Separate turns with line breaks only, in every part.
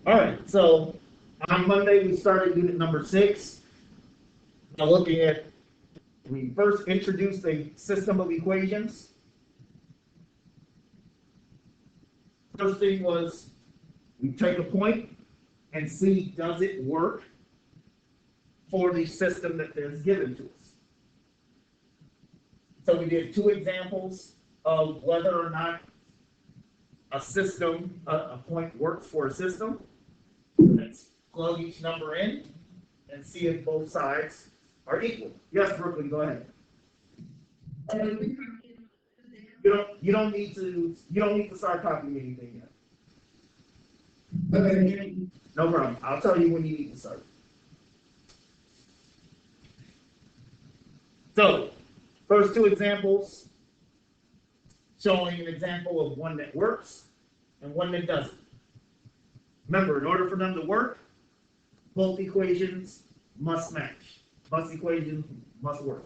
All right, so on Monday we started unit number 6. Now looking at, we first introduced a system of equations. First thing was we take a point and see does it work for the system that is given to us. So we did 2 examples of whether or not a system, a point works for a system. Let's plug each number in and see if both sides are equal. Yes, Brooklyn, go ahead. You don't need to start copying anything yet. Okay. No problem. I'll tell you when you need to start. So, first 2 examples showing an example of one that works and one that doesn't. Remember, in order for them to work, both equations must match. Both equations must work.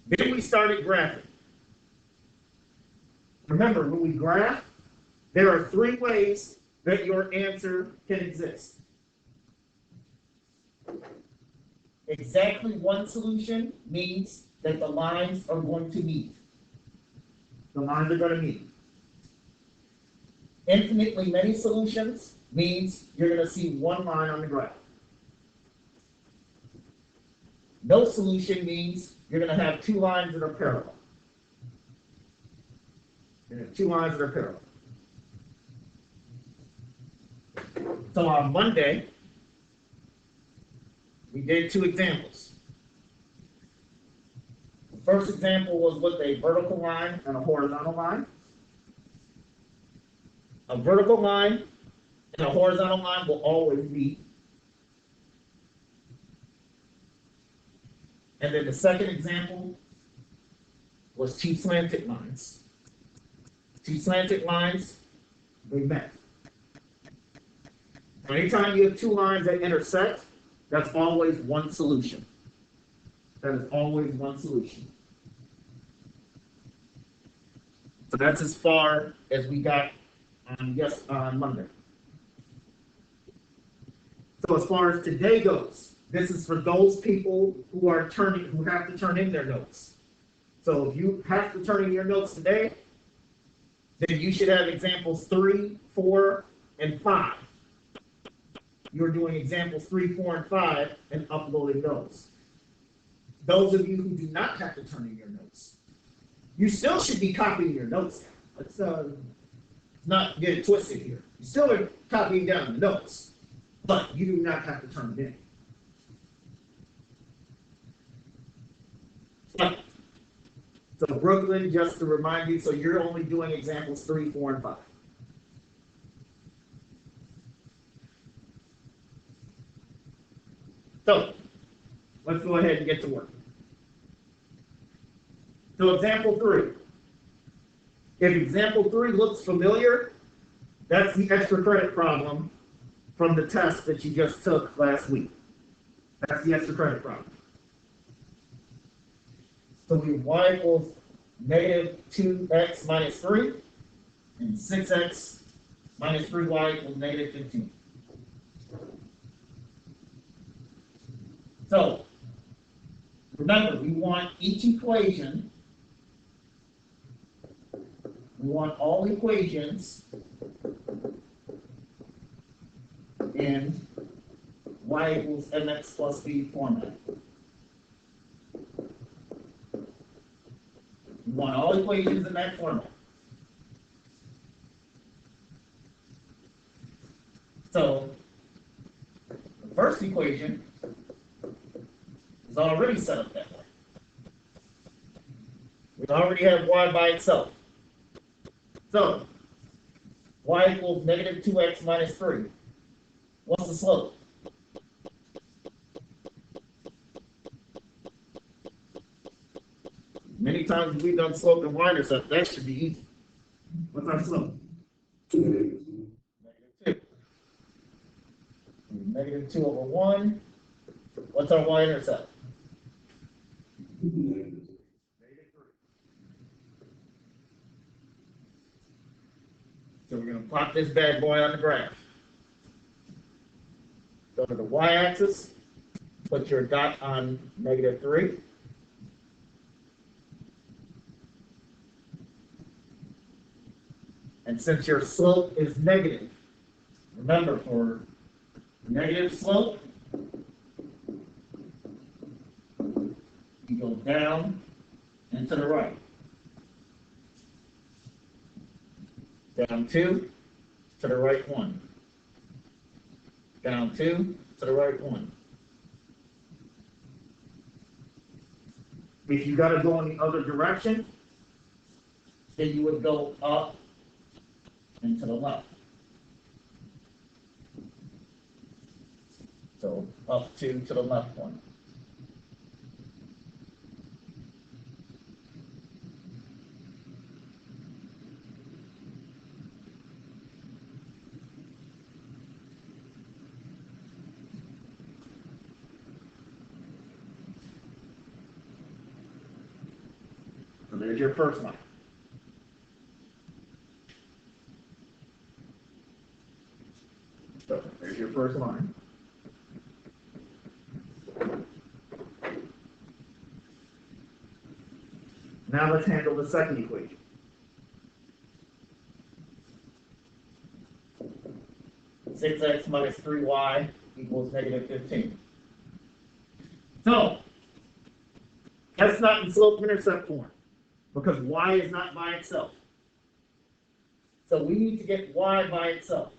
Then we started graphing. Remember, when we graph, there are 3 ways that your answer can exist. Exactly one solution means that the lines are going to meet. The lines are going to meet. Infinitely many solutions means you're going to see one line on the graph. No solution means you're going to have 2 lines that are parallel. You're going to have 2 lines that are parallel. So on Monday, we did 2 examples. The first example was with a vertical line and a horizontal line. A vertical line and a horizontal line will always meet. And then the second example was 2 slanted lines. 2 slanted lines, they met. Anytime you have 2 lines that intersect, that's always one solution. That is always one solution. So that's as far as we got on Monday. So as far as today goes, this is for those people who have to turn in their notes. So if you have to turn in your notes today, then you should have examples 3, 4, and 5. You're doing examples 3, 4, and 5 and uploading those. Those of you who do not have to turn in your notes, you still should be copying your notes. Let's not get it twisted here. You still are copying down the notes, but you do not have to turn them in. So Brooklyn, just to remind you, so you're only doing examples 3, 4, and 5. So let's go ahead and get to work. So example 3. If example 3 looks familiar, that's the extra credit problem from the test that you just took last week. That's the extra credit problem. So we have y equals negative 2x minus 3, and 6x minus 3y equals negative 15. So remember, we want each equation, we want all equations in y equals mx plus b format. We want all equations in that format. So the first equation is already set up that way. We already have y by itself. So y equals negative 2x minus 3. What's the slope? Many times we've done slope and y-intercept. That should be easy. What's our slope? Negative 2. Negative 2 over 1. What's our y-intercept? Negative 3. So we're going to plot this bad boy on the graph. Go to the y-axis, put your dot on -3. And since your slope is negative, remember for negative slope, you go down and to the right. Down 2, to the right 1. Down 2, to the right 1. If you got to go in the other direction, then you would go up and to the left. So up 2 to the left 1. So there's your first line. So there's your first line. Now let's handle the second equation. (6x minus 3y equals -15). So that's not in slope-intercept form because y is not by itself. So we need to get y by itself.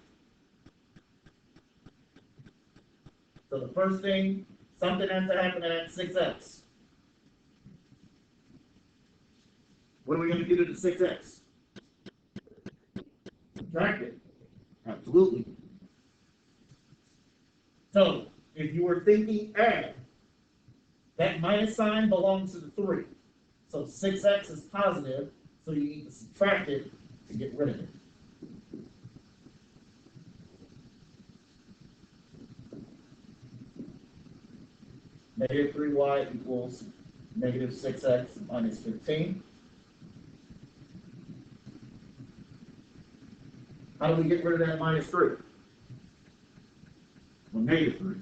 So the first thing, something has to happen at 6x. What are we going to do to the 6x? Subtract it. Absolutely. So if you were thinking add, that minus sign belongs to the 3. So 6x is positive, so you need to subtract it to get rid of it. (3y equals -6x minus 15). How do we get rid of that -3? Well, -3.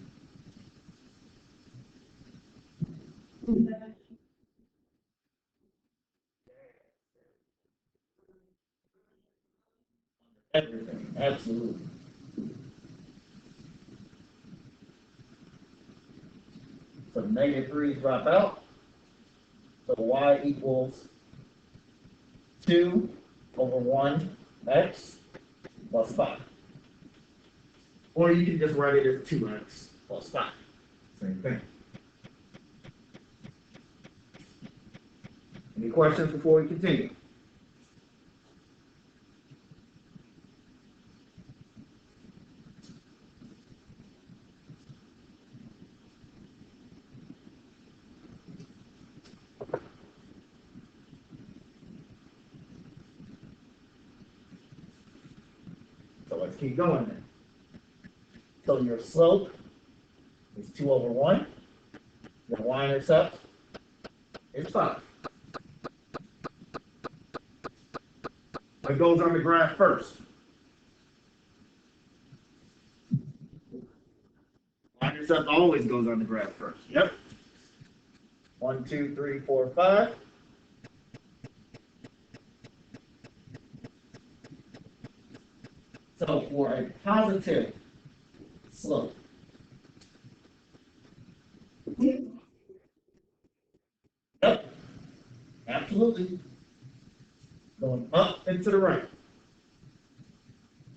Everything, absolutely. So -3 drop out. So y equals 2 over 1x plus 5. Or you can just write it as 2x plus 5. Same thing. Any questions before we continue? So let's keep going then. So your slope is 2 over 1. Your y-intercept is 5. What goes on the graph first? Y-intercept always goes on the graph first. Yep. 1, 2, 3, 4, 5. So for a positive slope, yep, absolutely, going up and to the right.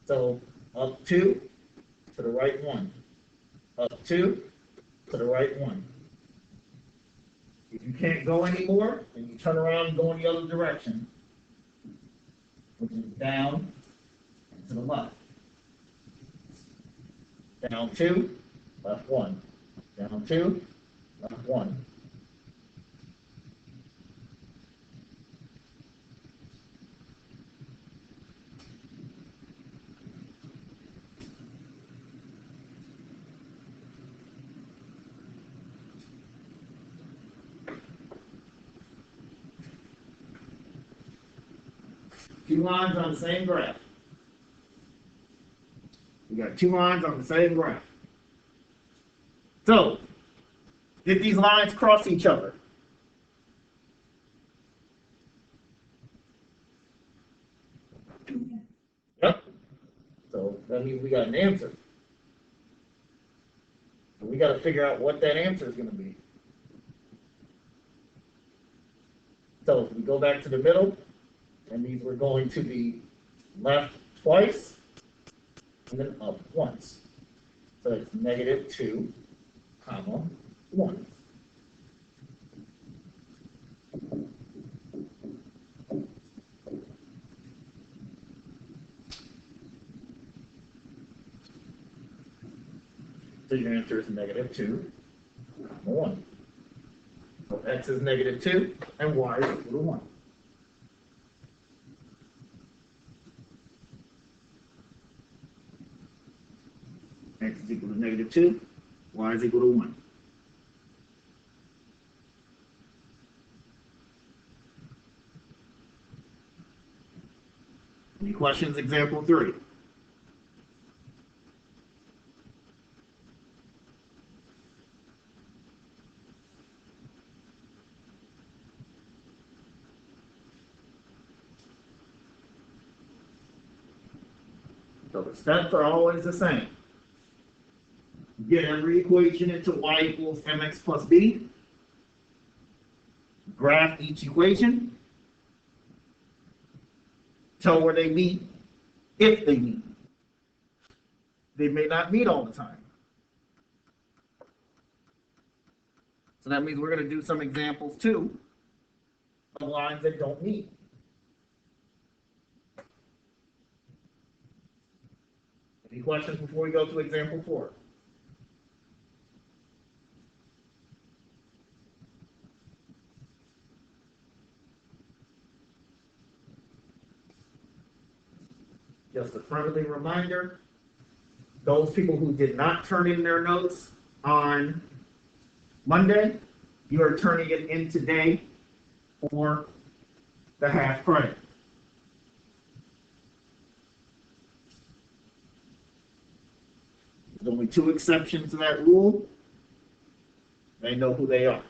So up 2 to the right 1, up 2 to the right 1. If you can't go anymore, then you turn around and go in the other direction, which is down and to the left. Down 2, left 1. Down 2, left 1. Two lines on the same graph. We got two lines on the same graph. So, did these lines cross each other? Yep. So that means we got an answer. So we got to figure out what that answer is going to be. So if we go back to the middle, that means we're going to the left twice and then up once. So it's -2, comma, 1. So your answer is -2, comma, 1. So x is -2 and y is equal to 1. X is equal to -2, y is equal to 1. Any questions? Example 3. So the steps are always the same. Get every equation into y equals mx plus b. Graph each equation. Tell where they meet, if they meet. They may not meet all the time. So that means we're going to do some examples too of lines that don't meet. Any questions before we go to example 4? Just a friendly reminder, those people who did not turn in their notes on Monday, you are turning it in today for the half credit. There's only 2 exceptions to that rule. They know who they are.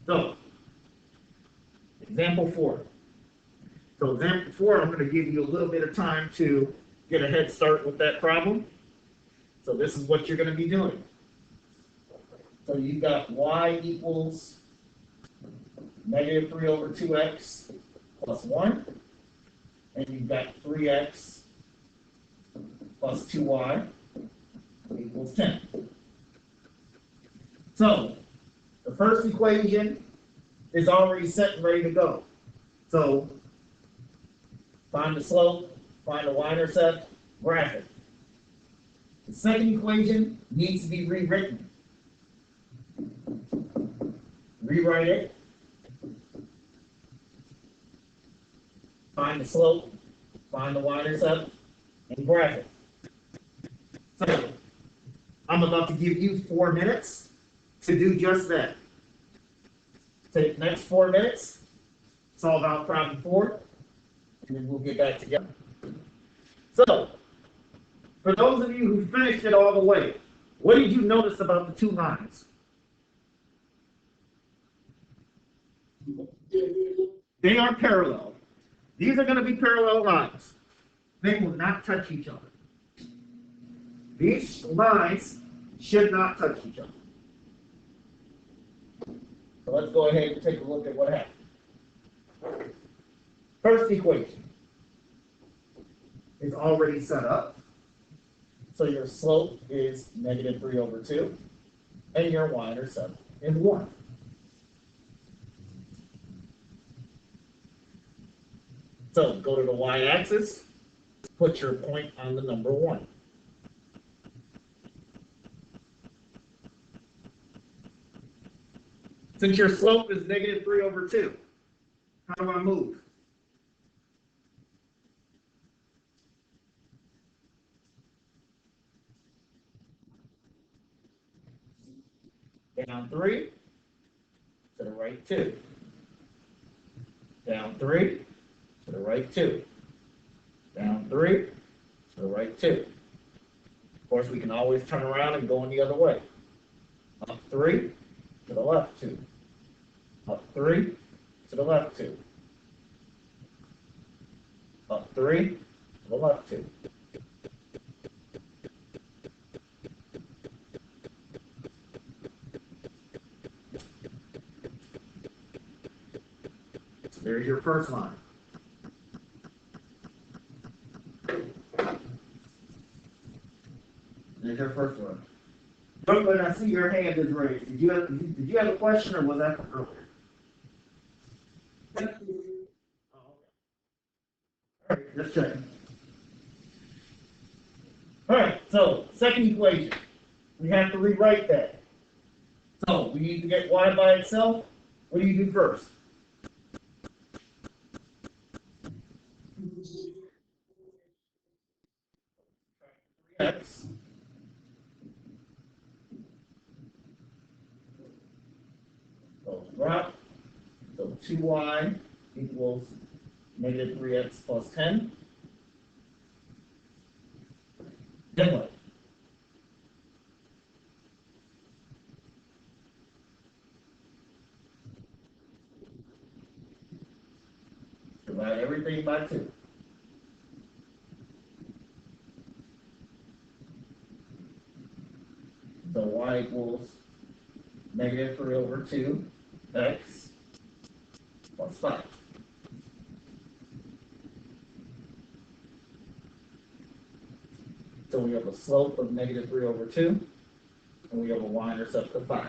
So, example 4. So example 4, I'm going to give you a little bit of time to get a head start with that problem. So this is what you're going to be doing. So you've got y equals -3 over 2x plus 1. And you've got 3x plus 2y equals 10. So the first equation is already set and ready to go. So find the slope, find the y-intercept, graph it. The second equation needs to be rewritten. Rewrite it. Find the slope, find the y-intercept, and graph it. So I'm about to give you 4 minutes to do just that. Take the next 4 minutes, solve out problem 4, and then we'll get back together. So, for those of you who finished it all the way, what did you notice about the 2 lines? They are parallel. These are going to be parallel lines. They will not touch each other. These lines should not touch each other. So let's go ahead and take a look at what happened. First equation is already set up. So your slope is -3 over 2, and your y-intercept is 1. So go to the y-axis, put your point on the number 1. Since your slope is -3 over 2, how do I move? Down 3, to the right 2. Down 3, to the right 2. Down 3, to the right 2. Of course, we can always turn around and go in the other way. Up 3, to the left 2. Up 3, to the left 2. Up 3, to the left 2. So there's your first line. There's your first one. Brooklyn, I see your hand is raised. Did you have a question, or was that from earlier? Oh, okay. All right, just checking. All right, so second equation. We have to rewrite that. So we need to get y by itself. What do you do first? X. So drop. So 2y equals negative 3x plus 10. Then what? Divide everything by 2. So y equals negative 3 over 2 x plus 5. So we have a slope of negative 3 over 2, and we have a y-intercept of 5.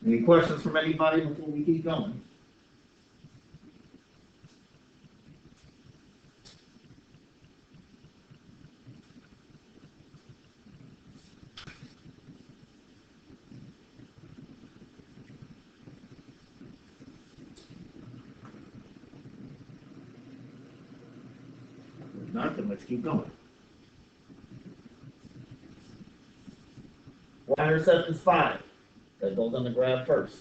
Any questions from anybody before we keep going? If not, then let's keep going. Y-intercept is 5. That goes on the graph first.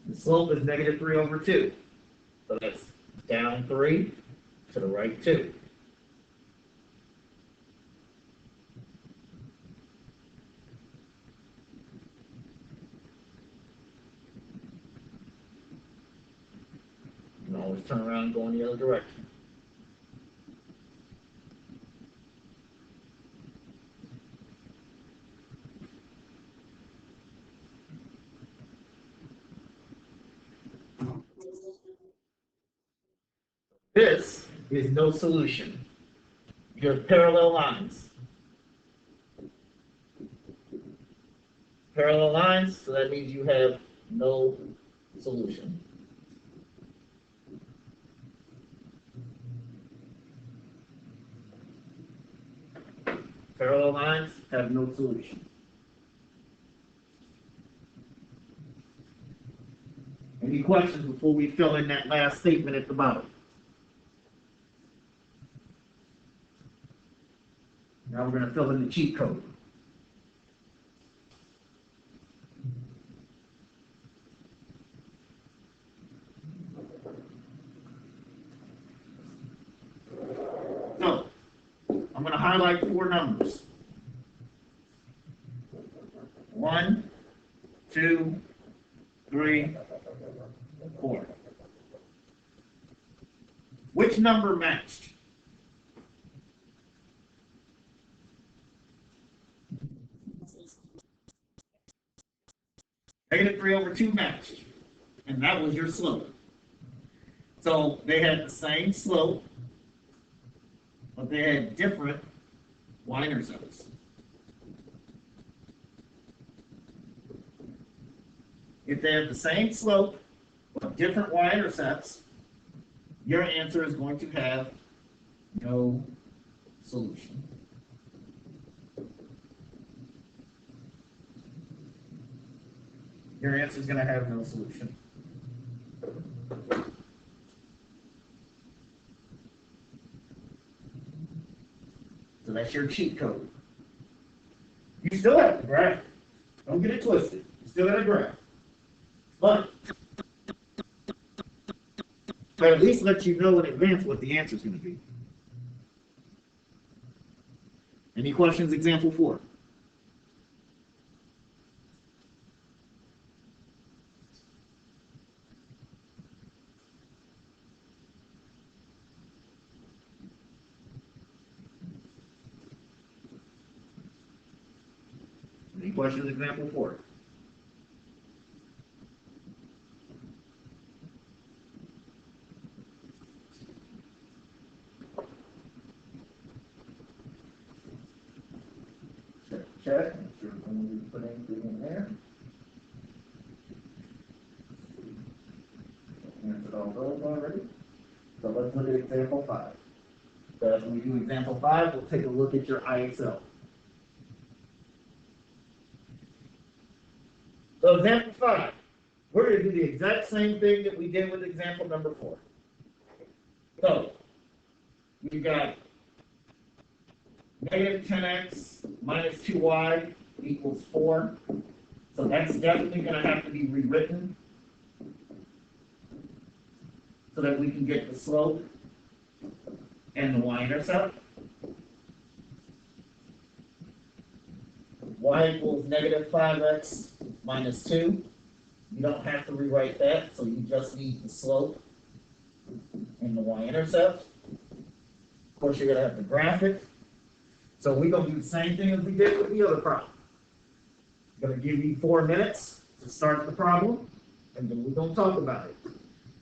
The slope is negative 3 over 2. So that's down 3 to the right 2. You can always turn around and go in the other direction. This is no solution. You have parallel lines. Parallel lines, so that means you have no solution. Parallel lines have no solution. Any questions before we fill in that last statement at the bottom? Now we're going to fill in the cheat code. So, I'm going to highlight 4 numbers. 1, 2, 3, 4. Which number matched? Negative 3 over 2 matched. And that was your slope. So they had the same slope, but they had different y-intercepts. If they have the same slope, but different y-intercepts, your answer is going to have no solution. Your answer is going to have no solution. So that's your cheat code. You still have to graph it. Don't get it twisted. You still got to graph. But at least let you know in advance what the answer is going to be. Any questions? Example 4. Any questions? Example 4. Check. Make sure we put anything in there. Answered all those already. So let's look at example 5. So as we do example 5, we'll take a look at your IXL. So example 5, we're going to do the exact same thing that we did with example number 4. So we've got negative 10x minus 2y equals 4. So that's definitely going to have to be rewritten so that we can get the slope and the y-intercept. Y equals negative 5x minus 2. You don't have to rewrite that, so you just need the slope and the y-intercept. Of course, you're going to have to graph it. So we're going to do the same thing as we did with the other problem. I'm going to give you 4 minutes to start the problem, and then we're going to talk about it.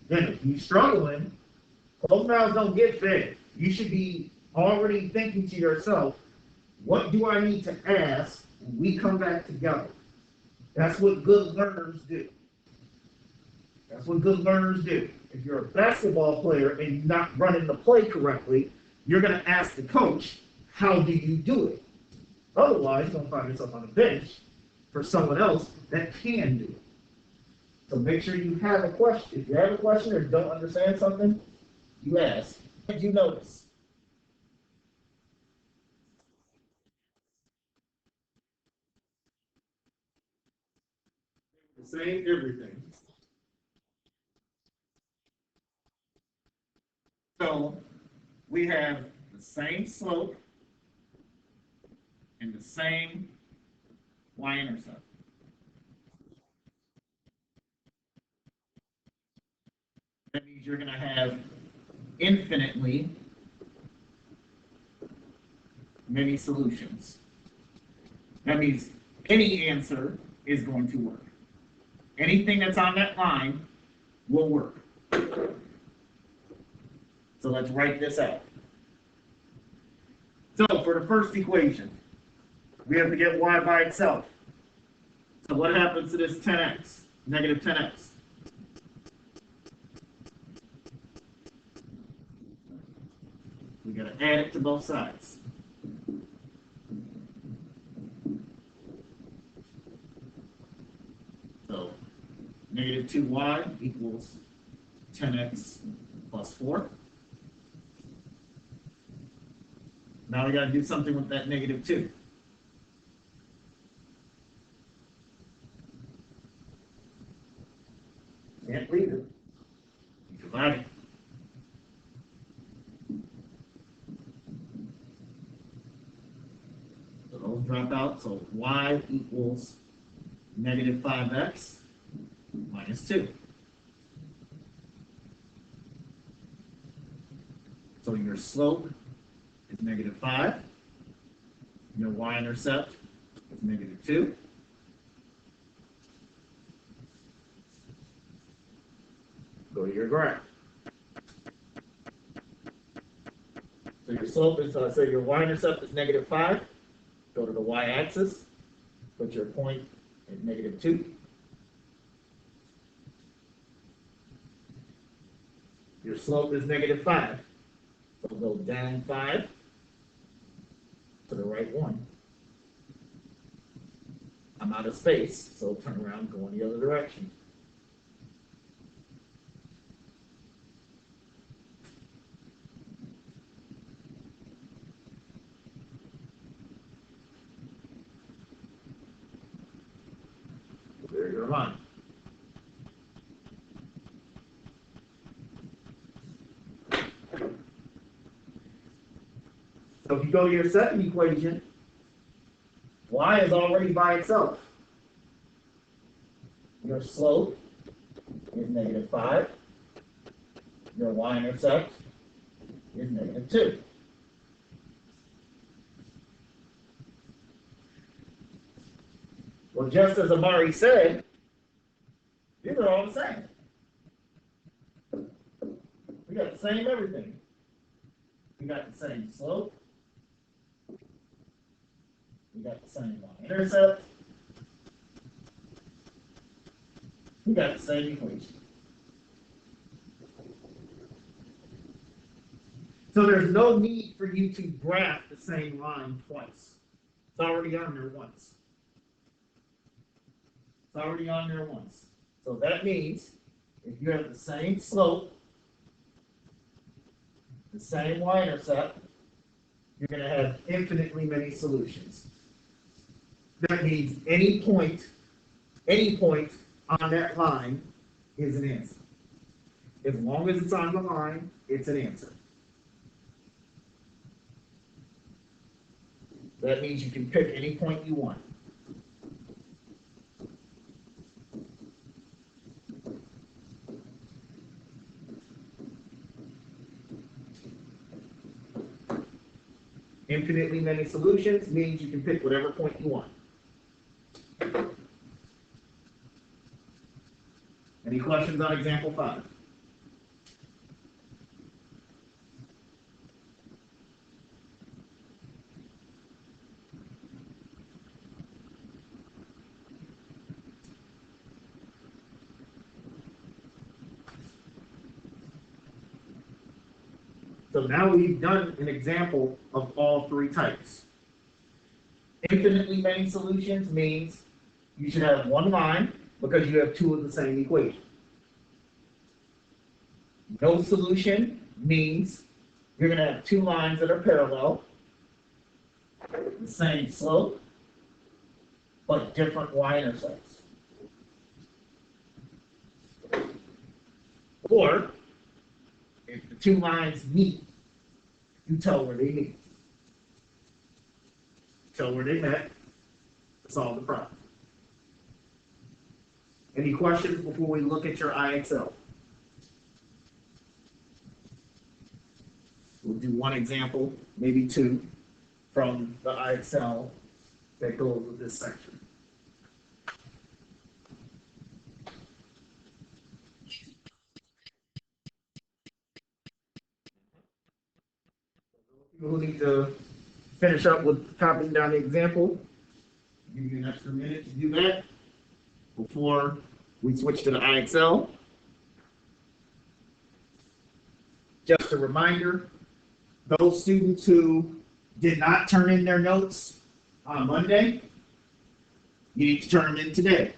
Then if you're struggling, closed mouths don't get fed. You should be already thinking to yourself, what do I need to ask when we come back together? That's what good learners do. That's what good learners do. If you're a basketball player and you're not running the play correctly, you're going to ask the coach, how do you do it? Otherwise, you're going to find yourself on the bench for someone else that can do it. So make sure you have a question. If you have a question or don't understand something, you ask. Did you notice? The same everything. So we have the same slope and the same y-intercept. That means you're going to have infinitely many solutions. That means any answer is going to work. Anything that's on that line will work. So let's write this out. So for the first equation, we have to get y by itself. So what happens to this 10x, negative 10x? We got to add it to both sides. So negative 2y equals 10x plus 4. Now we got to do something with that negative 2. Can't leave it. You divide it. So those drop out. So y equals negative 5x minus 2. So your slope is negative 5. Your y-intercept is negative 2. Go to your graph. So your slope is, so your y-intercept is negative 5. Go to the y-axis. Put your point at negative 2. Your slope is negative 5. So go down 5 to the right 1. I'm out of space, so turn around, go in the other direction. line. So if you go to your second equation, y is already by itself. Your slope is -5. Your y-intercept is -2. Well, just as Amari said, these are all the same. We got the same everything. We got the same slope. We got the same y-intercept. We got the same equation. So there's no need for you to graph the same line twice. It's already on there once. It's already on there once. So that means if you have the same slope, the same y-intercept, you're going to have infinitely many solutions. That means any point on that line is an answer. As long as it's on the line, it's an answer. That means you can pick any point you want. Infinitely many solutions means you can pick whatever point you want. Any questions on example 5? So now we've done an example of all three types. Infinitely many solutions means you should have one line because you have two of the same equation. No solution means you're going to have two lines that are parallel, the same slope, but different y-intercepts. Or, if the two lines meet, you tell where they meet. Tell where they met, solve the problem. Any questions before we look at your IXL? We'll do one example, maybe two, from the IXL that goes with this section. We'll need to finish up with copying down the example. Give you an extra minute to do that before we switch to the IXL. Just a reminder, those students who did not turn in their notes on Monday, you need to turn them in today.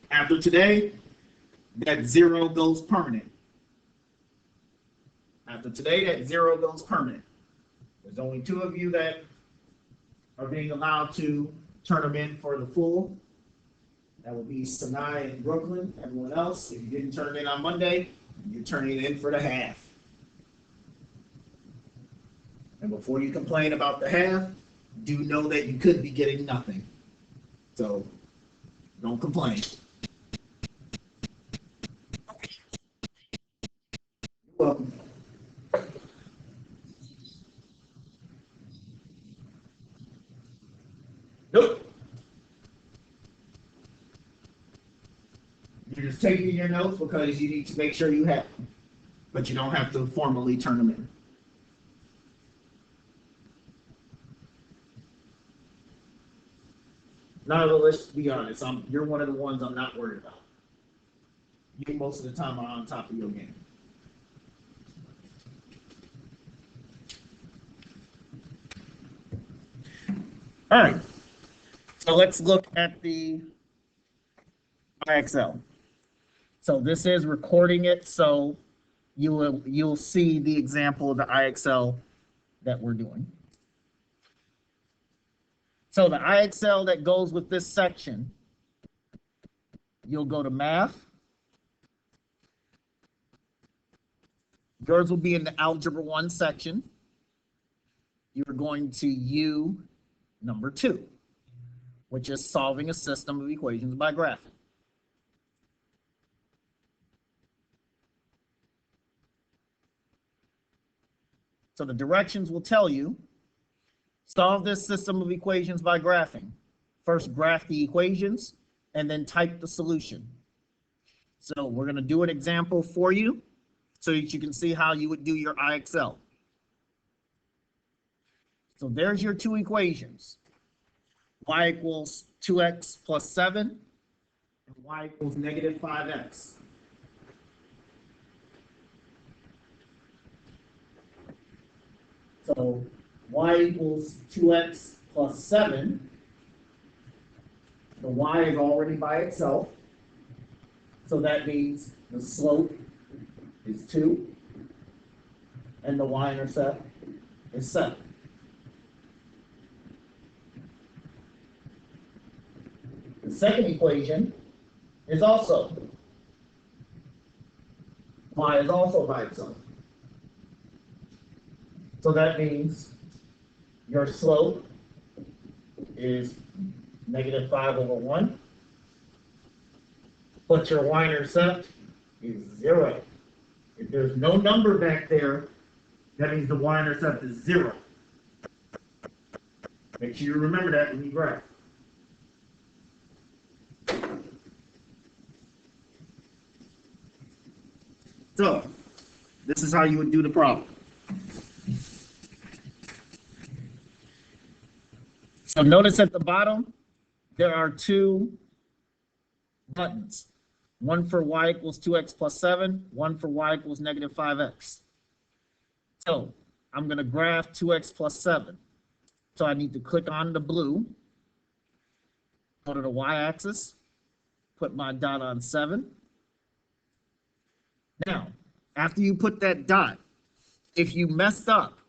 After today, that 0 goes permanent. After today, that 0 goes permanent. There's only 2 of you that are being allowed to turn them in for the full. That would be Sinai and Brooklyn. Everyone else, if you didn't turn it in on Monday, you're turning it in for the half. And before you complain about the half, do know that you could be getting nothing. So don't complain. You're welcome. Nope. You're just taking your notes because you need to make sure you have them, but you don't have to formally turn them in. None of the lists, to be honest, you're one of the ones I'm not worried about. You most of the time are on top of your game. All right, so let's look at the IXL. So this is recording it, so you'll see the example of the IXL that we're doing. So the IXL that goes with this section you'll go to math. Yours will be in the Algebra 1 section. You're going to U number 2, which is solving a system of equations by graphing. So the directions will tell you, solve this system of equations by graphing. First, graph the equations, and then type the solution. So we're going to do an example for you so that you can see how you would do your IXL. So there's your two equations. Y equals 2x plus 7, and y equals negative 5x. So y equals 2x plus 7. The y is already by itself. So that means the slope is 2, and the y-intercept is 7. The second equation is also, y is also by itself. So that means your slope is negative 5 over 1, but your y-intercept is 0. If there's no number back there, that means the y-intercept is 0. Make sure you remember that when you graph. So, this is how you would do the problem. So notice at the bottom, there are two buttons. One for y equals 2x plus 7, one for y equals negative 5x. So I'm going to graph 2x plus 7. So I need to click on the blue, go to the y-axis, put my dot on 7. Now, after you put that dot, if you messed up,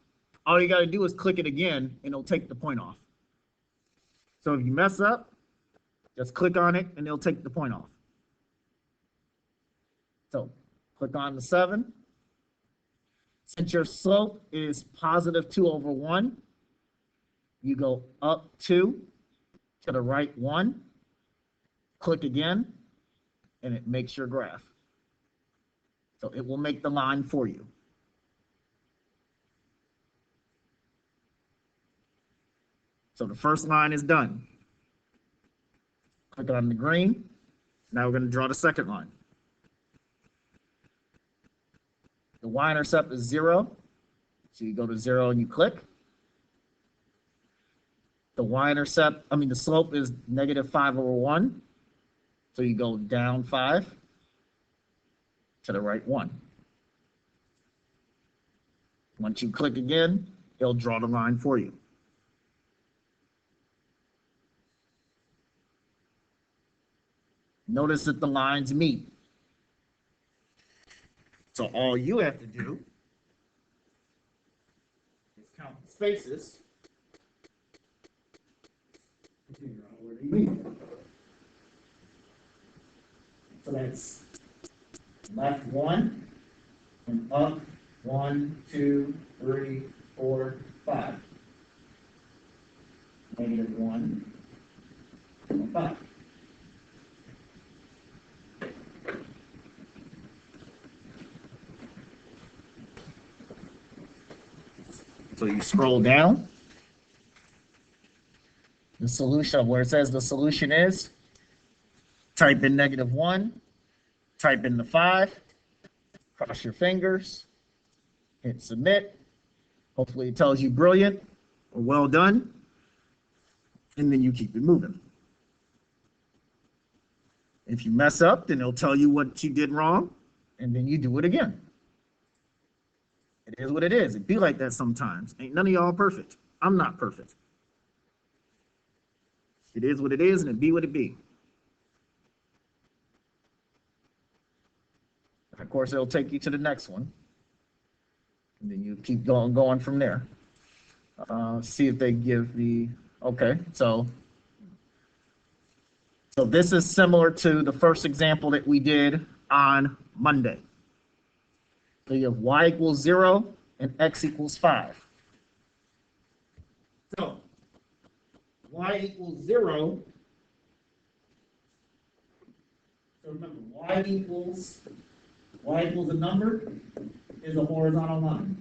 all you got to do is click it again, and it'll take the point off. So if you mess up, just click on it, and it'll take the point off. So click on the 7. Since your slope is positive 2 over 1, you go up 2, to the right 1, click again, and it makes your graph. So it will make the line for you. So the first line is done. Click on the green. Now we're going to draw the second line. The y-intercept is 0. So you go to 0 and you click. The the slope is negative 5 over 1. So you go down 5 to the right 1. Once you click again, it'll draw the line for you. Notice that the lines meet. So all you have to do is count the spaces to figure out where they meet. So that's left 1 and up 1, 2, 3, 4, 5. Negative 1 and 5. So you scroll down. The solution, where it says the solution is, type in negative 1, type in the 5, cross your fingers, hit submit. Hopefully it tells you brilliant or well done, and then you keep it moving. If you mess up, then it'll tell you what you did wrong, and then you do it again. It is what it is. It be like that sometimes. Ain't none of y'all perfect. I'm not perfect. It is what it is, and it be what it be. Of course, it'll take you to the next one. And then you keep going from there. See if they give the, okay, so So this is similar to the first example that we did on Monday. So you have y equals 0 and x equals 5. So y equals 0. So remember, y equals a number is a horizontal line.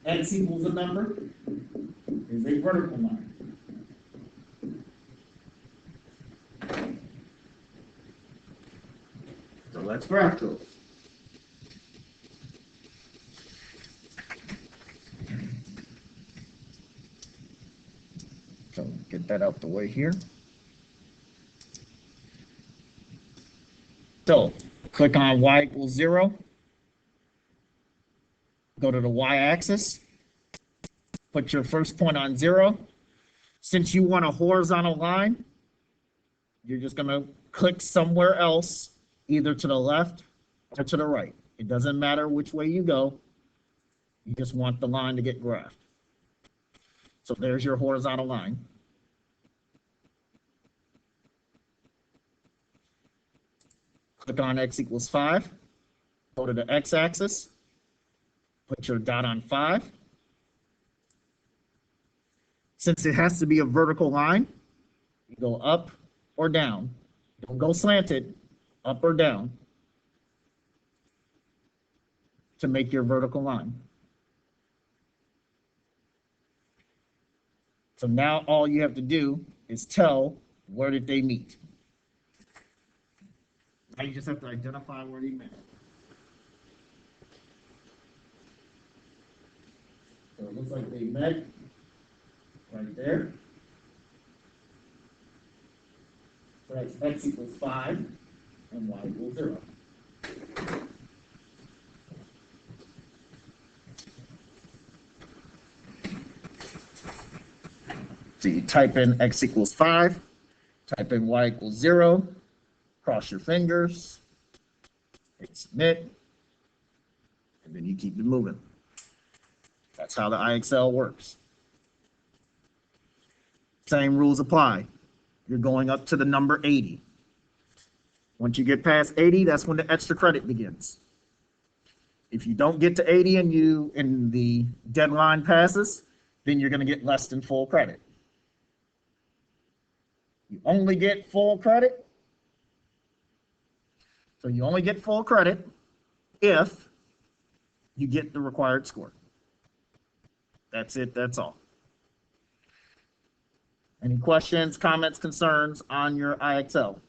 X equals a number is a vertical line. So let's graph those. So get that out the way here. So click on y equals 0. Go to the y-axis. Put your first point on 0. Since you want a horizontal line, you're just going to click somewhere else, either to the left or to the right. It doesn't matter which way you go. You just want the line to get graphed. So there's your horizontal line. Click on x equals 5. Go to the x-axis. Put your dot on 5. Since it has to be a vertical line, you go up or down. Don't go slanted, up or down, to make your vertical line. So now all you have to do is tell where did they meet. Now you just have to identify where they met. So it looks like they met right there. So that's x equals 5 and y equals 0. So you type in x equals 5, type in y equals 0, cross your fingers, hit submit, and then you keep it moving. That's how the IXL works. Same rules apply. You're going up to the number 80. Once you get past 80, that's when the extra credit begins. If you don't get to 80 and the deadline passes, then you're going to get less than full credit. You only get full credit. So you only get full credit if you get the required score. That's it, that's all. Any questions, comments, concerns on your IXL?